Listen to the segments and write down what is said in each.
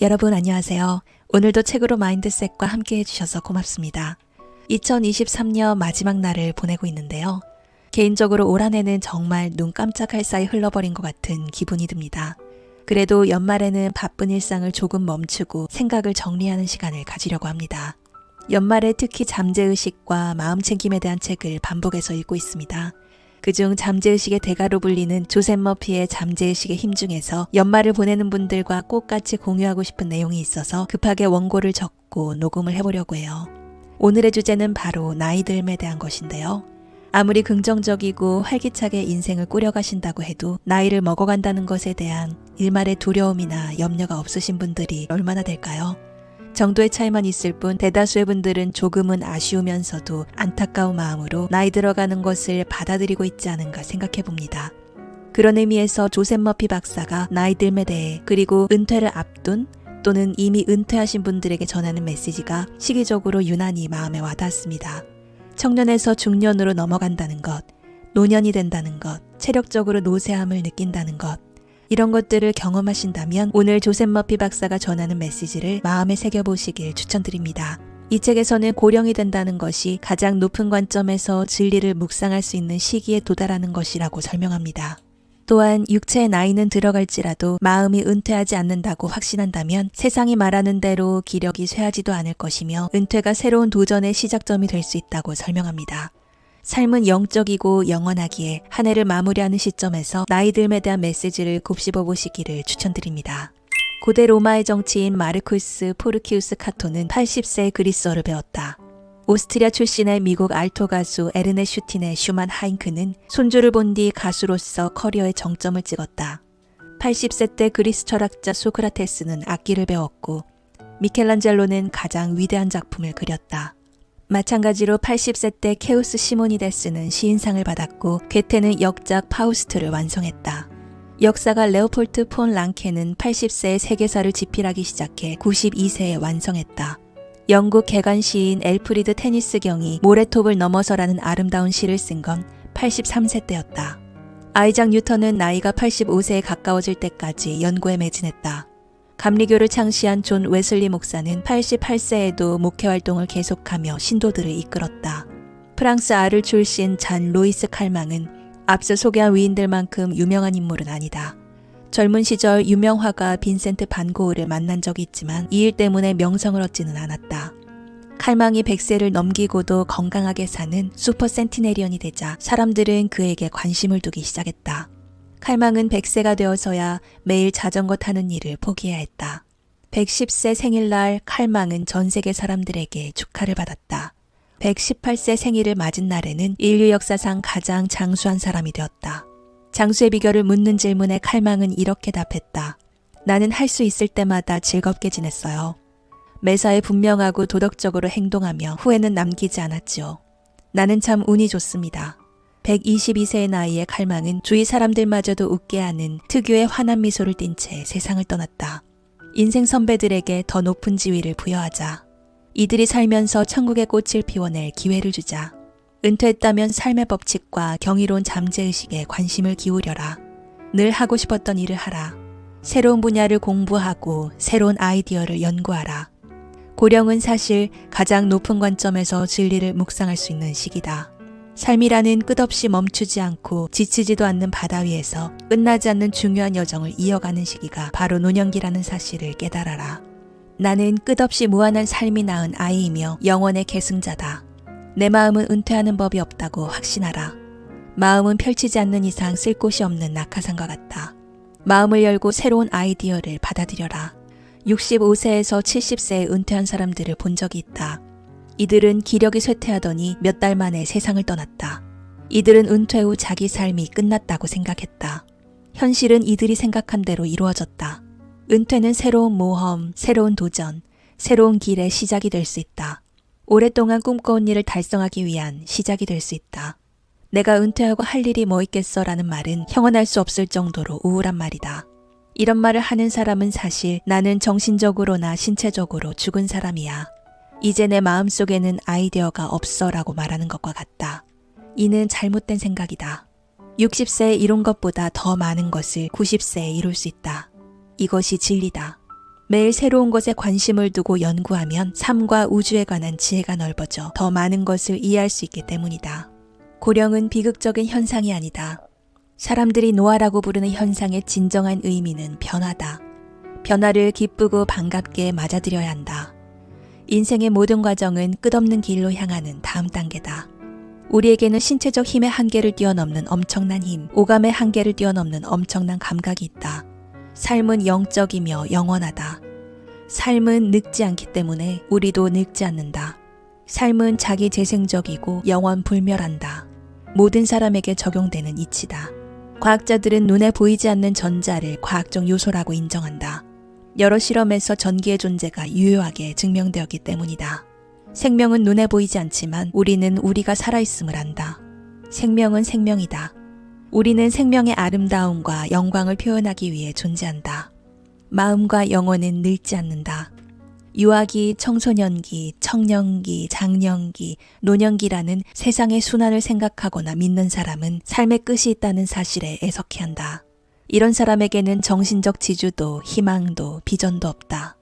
여러분 안녕하세요. 오늘도 책으로 마인드셋과 함께 해주셔서 고맙습니다. 2023년 마지막 날을 보내고 있는데요. 개인적으로 올 한해는 정말 눈 깜짝할 사이 흘러버린 것 같은 기분이 듭니다. 그래도 연말에는 바쁜 일상을 조금 멈추고 생각을 정리하는 시간을 가지려고 합니다. 연말에 특히 잠재의식과 마음챙김에 대한 책을 반복해서 읽고 있습니다. 그중 잠재의식의 대가로 불리는 조셉 머피의 잠재의식의 힘 중에서 연말을 보내는 분들과 꼭 같이 공유하고 싶은 내용이 있어서 급하게 원고를 적고 녹음을 해보려고 해요. 오늘의 주제는 바로 나이 듦에 대한 것인데요. 아무리 긍정적이고 활기차게 인생을 꾸려가신다고 해도 나이를 먹어간다는 것에 대한 일말의 두려움이나 염려가 없으신 분들이 얼마나 될까요? 정도의 차이만 있을 뿐 대다수의 분들은 조금은 아쉬우면서도 안타까운 마음으로 나이 들어가는 것을 받아들이고 있지 않은가 생각해 봅니다. 그런 의미에서 조셉 머피 박사가 나이 듦에 대해 그리고 은퇴를 앞둔 또는 이미 은퇴하신 분들에게 전하는 메시지가 시기적으로 유난히 마음에 와닿았습니다. 청년에서 중년으로 넘어간다는 것, 노년이 된다는 것, 체력적으로 노쇠함을 느낀다는 것, 이런 것들을 경험하신다면 오늘 조셉 머피 박사가 전하는 메시지를 마음에 새겨보시길 추천드립니다. 이 책에서는 고령이 된다는 것이 가장 높은 관점에서 진리를 묵상할 수 있는 시기에 도달하는 것이라고 설명합니다. 또한 육체의 나이는 들어갈지라도 마음이 은퇴하지 않는다고 확신한다면 세상이 말하는 대로 기력이 쇠하지도 않을 것이며 은퇴가 새로운 도전의 시작점이 될 수 있다고 설명합니다. 삶은 영적이고 영원하기에 한 해를 마무리하는 시점에서 나이 듦에 대한 메시지를 곱씹어 보시기를 추천드립니다. 고대 로마의 정치인 마르쿠스 포르키우스 카토는 80세에 그리스어를 배웠다. 오스트리아 출신의 미국 알토 가수 에르네 슈틴의 슈만 하잉크는 손주를 본 뒤 가수로서 커리어의 정점을 찍었다. 80세 때 그리스 철학자 소크라테스는 악기를 배웠고 미켈란젤로는 가장 위대한 작품을 그렸다. 마찬가지로 80세 때 케우스 시모니데스는 시인상을 받았고 괴테는 역작 파우스트를 완성했다. 역사가 레오폴트 폰 랑케는 80세에 세계사를 집필하기 시작해 92세에 완성했다. 영국 개관 시인 엘프리드 테니스 경이 모래톱을 넘어서라는 아름다운 시를 쓴 건 83세 때였다. 아이작 뉴턴은 나이가 85세에 가까워질 때까지 연구에 매진했다. 감리교를 창시한 존 웨슬리 목사는 88세에도 목회 활동을 계속하며 신도들을 이끌었다. 프랑스 아르 출신 잔 로이스 칼망은 앞서 소개한 위인들만큼 유명한 인물은 아니다. 젊은 시절 유명 화가 빈센트 반 고흐를 만난 적이 있지만 이 일 때문에 명성을 얻지는 않았다. 칼망이 100세를 넘기고도 건강하게 사는 슈퍼 센티네리언이 되자 사람들은 그에게 관심을 두기 시작했다. 칼망은 100세가 되어서야 매일 자전거 타는 일을 포기해야 했다. 110세 생일날 칼망은 전 세계 사람들에게 축하를 받았다. 118세 생일을 맞은 날에는 인류 역사상 가장 장수한 사람이 되었다. 장수의 비결을 묻는 질문에 칼망은 이렇게 답했다. 나는 할 수 있을 때마다 즐겁게 지냈어요. 매사에 분명하고 도덕적으로 행동하며 후회는 남기지 않았지요. 나는 참 운이 좋습니다. 122세의 나이에 칼망은 주위 사람들마저도 웃게 하는 특유의 환한 미소를 띤 채 세상을 떠났다. 인생 선배들에게 더 높은 지위를 부여하자. 이들이 살면서 천국의 꽃을 피워낼 기회를 주자. 은퇴했다면 삶의 법칙과 경이로운 잠재의식에 관심을 기울여라. 늘 하고 싶었던 일을 하라. 새로운 분야를 공부하고 새로운 아이디어를 연구하라. 고령은 사실 가장 높은 관점에서 진리를 묵상할 수 있는 시기다. 삶이라는 끝없이 멈추지 않고 지치지도 않는 바다 위에서 끝나지 않는 중요한 여정을 이어가는 시기가 바로 노년기라는 사실을 깨달아라. 나는 끝없이 무한한 삶이 낳은 아이이며 영원의 계승자다. 내 마음은 은퇴하는 법이 없다고 확신하라. 마음은 펼치지 않는 이상 쓸 곳이 없는 낙하산과 같다. 마음을 열고 새로운 아이디어를 받아들여라. 65세에서 70세에 은퇴한 사람들을 본 적이 있다. 이들은 기력이 쇠퇴하더니 몇 달 만에 세상을 떠났다. 이들은 은퇴 후 자기 삶이 끝났다고 생각했다. 현실은 이들이 생각한 대로 이루어졌다. 은퇴는 새로운 모험, 새로운 도전, 새로운 길의 시작이 될 수 있다. 오랫동안 꿈꿔온 일을 달성하기 위한 시작이 될 수 있다. 내가 은퇴하고 할 일이 뭐 있겠어 라는 말은 형언할 수 없을 정도로 우울한 말이다. 이런 말을 하는 사람은 사실 나는 정신적으로나 신체적으로 죽은 사람이야. 이제 내 마음속에는 아이디어가 없어 라고 말하는 것과 같다. 이는 잘못된 생각이다. 60세에 이룬 것보다 더 많은 것을 90세에 이룰 수 있다. 이것이 진리다. 매일 새로운 것에 관심을 두고 연구하면 삶과 우주에 관한 지혜가 넓어져 더 많은 것을 이해할 수 있기 때문이다. 고령은 비극적인 현상이 아니다. 사람들이 노화라고 부르는 현상의 진정한 의미는 변화다. 변화를 기쁘고 반갑게 맞아들여야 한다. 인생의 모든 과정은 끝없는 길로 향하는 다음 단계다. 우리에게는 신체적 힘의 한계를 뛰어넘는 엄청난 힘, 오감의 한계를 뛰어넘는 엄청난 감각이 있다. 삶은 영적이며 영원하다. 삶은 늙지 않기 때문에 우리도 늙지 않는다. 삶은 자기 재생적이고 영원 불멸한다. 모든 사람에게 적용되는 이치다. 과학자들은 눈에 보이지 않는 전자를 과학적 요소라고 인정한다. 여러 실험에서 전기의 존재가 유효하게 증명되었기 때문이다. 생명은 눈에 보이지 않지만 우리는 우리가 살아있음을 안다. 생명은 생명이다. 우리는 생명의 아름다움과 영광을 표현하기 위해 존재한다. 마음과 영혼은 늙지 않는다. 유아기, 청소년기, 청년기, 장년기, 노년기라는 세상의 순환을 생각하거나 믿는 사람은 삶의 끝이 있다는 사실에 애석해한다. 이런 사람에게는 정신적 지주도 희망도 비전도 없다.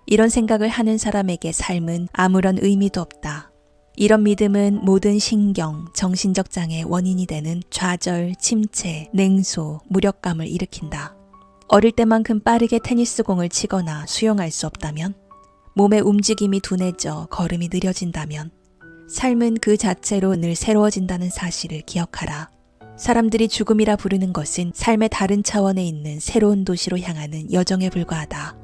이런 생각을 하는 사람에게 삶은 아무런 의미도 없다. 이런 믿음은 모든 신경, 정신적 장애의 원인이 되는 좌절, 침체, 냉소, 무력감을 일으킨다. 어릴 때만큼 빠르게 테니스 공을 치거나 수영할 수 없다면, 몸의 움직임이 둔해져 걸음이 느려진다면, 삶은 그 자체로 늘 새로워진다는 사실을 기억하라. 사람들이 죽음이라 부르는 것은 삶의 다른 차원에 있는 새로운 도시로 향하는 여정에 불과하다.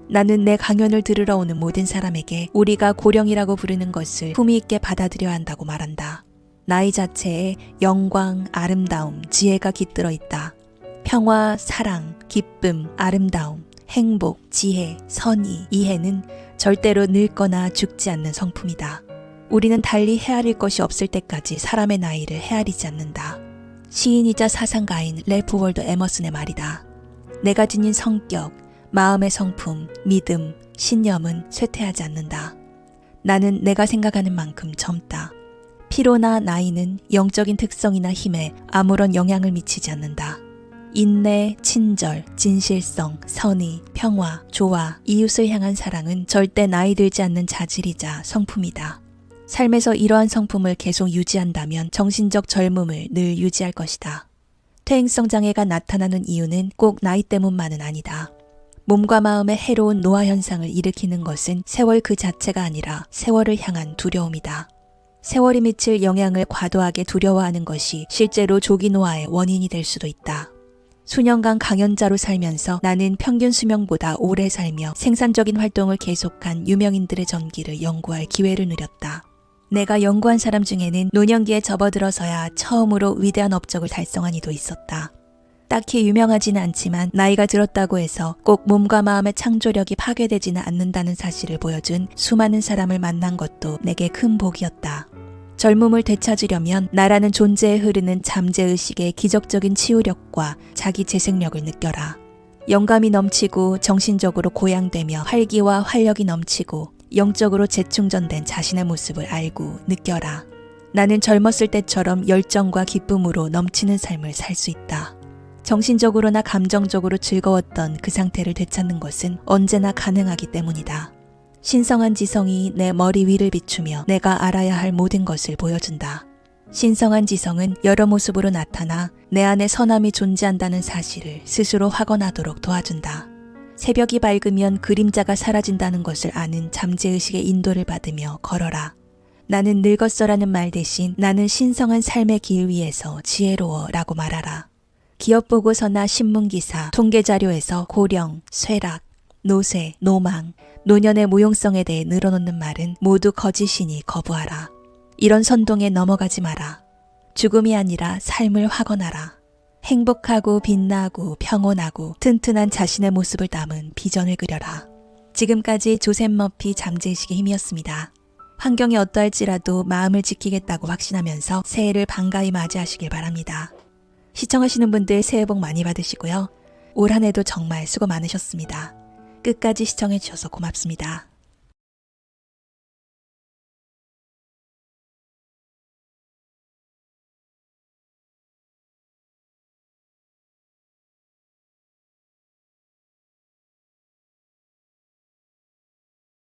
나는 내 강연을 들으러 오는 모든 사람에게 우리가 고령이라고 부르는 것을 품위 있게 받아들여야 한다고 말한다. 나이 자체에 영광, 아름다움, 지혜가 깃들어 있다. 평화, 사랑, 기쁨, 아름다움, 행복, 지혜, 선의, 이해는 절대로 늙거나 죽지 않는 성품이다. 우리는 달리 헤아릴 것이 없을 때까지 사람의 나이를 헤아리지 않는다. 시인이자 사상가인 래프 월더 에머슨의 말이다. 내가 지닌 성격, 마음의 성품, 믿음, 신념은 쇠퇴하지 않는다. 나는 내가 생각하는 만큼 젊다. 피로나 나이는 영적인 특성이나 힘에 아무런 영향을 미치지 않는다. 인내, 친절, 진실성, 선의, 평화, 조화, 이웃을 향한 사랑은 절대 나이 들지 않는 자질이자 성품이다. 삶에서 이러한 성품을 계속 유지한다면 정신적 젊음을 늘 유지할 것이다. 퇴행성 장애가 나타나는 이유는 꼭 나이 때문만은 아니다. 몸과 마음의 해로운 노화 현상을 일으키는 것은 세월 그 자체가 아니라 세월을 향한 두려움이다. 세월이 미칠 영향을 과도하게 두려워하는 것이 실제로 조기 노화의 원인이 될 수도 있다. 수년간 강연자로 살면서 나는 평균 수명보다 오래 살며 생산적인 활동을 계속한 유명인들의 전기를 연구할 기회를 누렸다. 내가 연구한 사람 중에는 노년기에 접어들어서야 처음으로 위대한 업적을 달성한 이도 있었다. 딱히 유명하지는 않지만 나이가 들었다고 해서 꼭 몸과 마음의 창조력이 파괴되지는 않는다는 사실을 보여준 수많은 사람을 만난 것도 내게 큰 복이었다. 젊음을 되찾으려면 나라는 존재에 흐르는 잠재의식의 기적적인 치유력과 자기 재생력을 느껴라. 영감이 넘치고 정신적으로 고양되며 활기와 활력이 넘치고 영적으로 재충전된 자신의 모습을 알고 느껴라. 나는 젊었을 때처럼 열정과 기쁨으로 넘치는 삶을 살 수 있다. 정신적으로나 감정적으로 즐거웠던 그 상태를 되찾는 것은 언제나 가능하기 때문이다. 신성한 지성이 내 머리 위를 비추며 내가 알아야 할 모든 것을 보여준다. 신성한 지성은 여러 모습으로 나타나 내 안에 선함이 존재한다는 사실을 스스로 확언하도록 도와준다. 새벽이 밝으면 그림자가 사라진다는 것을 아는 잠재의식의 인도를 받으며 걸어라. 나는 늙었어라는 말 대신 나는 신성한 삶의 길 위에서 지혜로워 라고 말하라. 기업 보고서나 신문기사, 통계자료에서 고령, 쇠락, 노쇠, 노망, 노년의 무용성에 대해 늘어놓는 말은 모두 거짓이니 거부하라. 이런 선동에 넘어가지 마라. 죽음이 아니라 삶을 확언하라. 행복하고 빛나고 평온하고 튼튼한 자신의 모습을 담은 비전을 그려라. 지금까지 조셉 머피 잠재의식의 힘이었습니다. 환경이 어떠할지라도 마음을 지키겠다고 확신하면서 새해를 반가이 맞이하시길 바랍니다. 시청하시는 분들 새해 복 많이 받으시고요. 올 한 해도 정말 수고 많으셨습니다. 끝까지 시청해주셔서 고맙습니다.